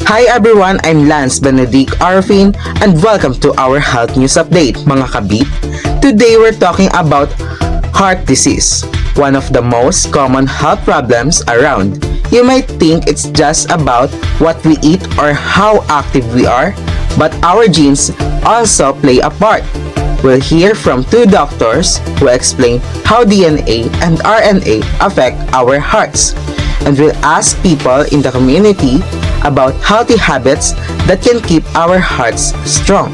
Hi everyone, I'm Lance Benedict Arfin and welcome to our health news update mga kabit. Today we're talking about heart disease, one of the most common health problems around. You might think it's just about what we eat or how active we are, but our genes also play a part. We'll hear from two doctors who explain how DNA and RNA affect our hearts. And we'll ask people in the community about healthy habits that can keep our hearts strong.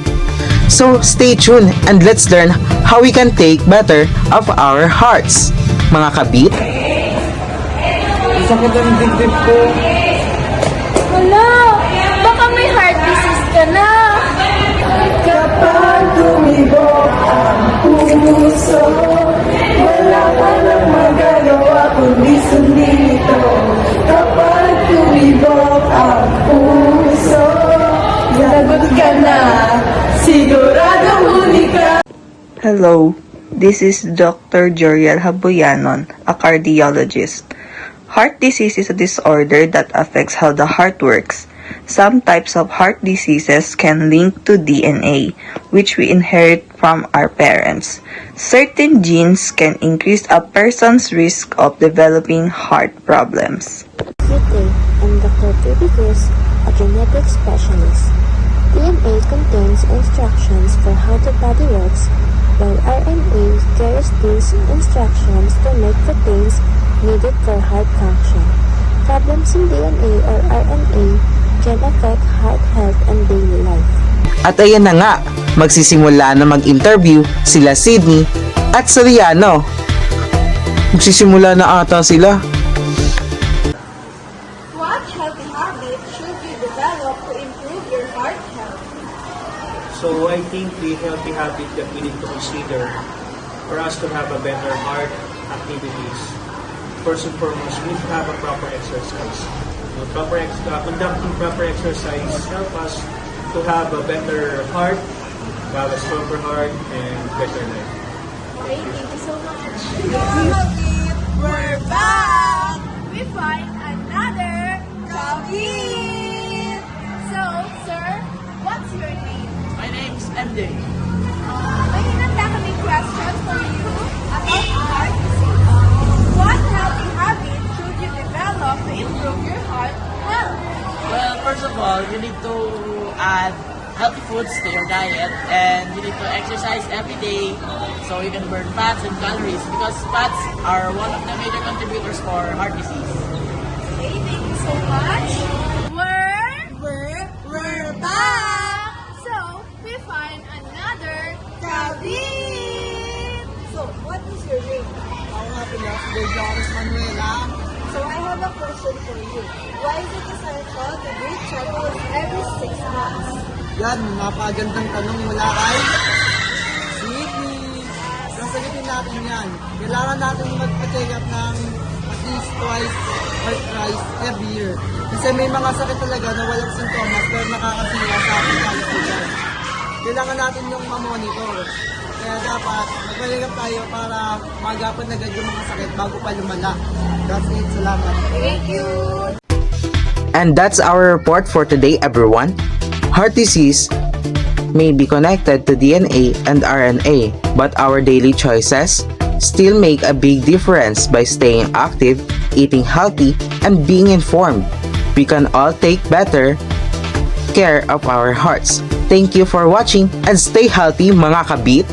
So stay tuned and let's learn how we can take better of our hearts. Mga kabit, Sakit ang dibdib ko. Hala, baka may heart disease ka na. Kapag tumibok ang puso, wala ka nang magagawa kundi sundin ito. Kapag tumibok ang puso, lagot ka na, siguradong huli ka. Hello, this is Dr. Joriel Habuyanon, a cardiologist. Heart disease is a disorder that affects how the heart works. Some types of heart diseases can link to DNA, which we inherit from our parents. Certain genes can increase a person's risk of developing heart problems. Today, I'm Dr. Phoebe Cruz, a genetic specialist. DNA contains instructions for how the body works, while RNA carries these instructions to make proteins needed for heart function. Problems in DNA or RNA can affect heart health and daily life. at ayan na nga, magsisimula na mag-interview sila Sydney at Soriano. Magsisimula na ata sila. What healthy habit should you develop to improve your heart health? So I think the healthy habit that we need to consider for us to have a better heart activities, first and foremost, we need to have a proper exercise. Conducting proper exercise help us to have a better heart, have a stronger heart, and better life. Okay, thank you so much. We're back! We find another Kavit! So, sir, what's your name? My name's MJ. May ilang kami questions for you about heart disease. What healthy habit should you develop to improve your heart health? Well, first of all, you need to add healthy foods to your diet, and you need to exercise every day so you can burn fats and calories, because fats are one of the major contributors for heart disease. Okay, thank you so much. We're back! So, we find another Kavit! So, what is your name? Ako nga pala, si Joris Manuela. So, I have a question for you. Why is it essential to do checkups every 6 months? Yan, napagandang tanong mula kay Sydney. Sasagutin natin yan. Kailangan natin magpa-check up ng at least twice or thrice every year. Kasi may mga sakit talaga na walang sintomas pero nakakasira sa ating kalusugan. Kailangan natin yung mamonitor. Kaya dapat magpa-check up tayo para magapan agad yung mga sakit bago pa lumala. That's it. Salamat. Thank you! And that's our report for today, everyone. Heart disease may be connected to DNA and RNA, but our daily choices still make a big difference by staying active, eating healthy, and being informed. We can all take better care of our hearts. Thank you for watching and stay healthy mga kabit!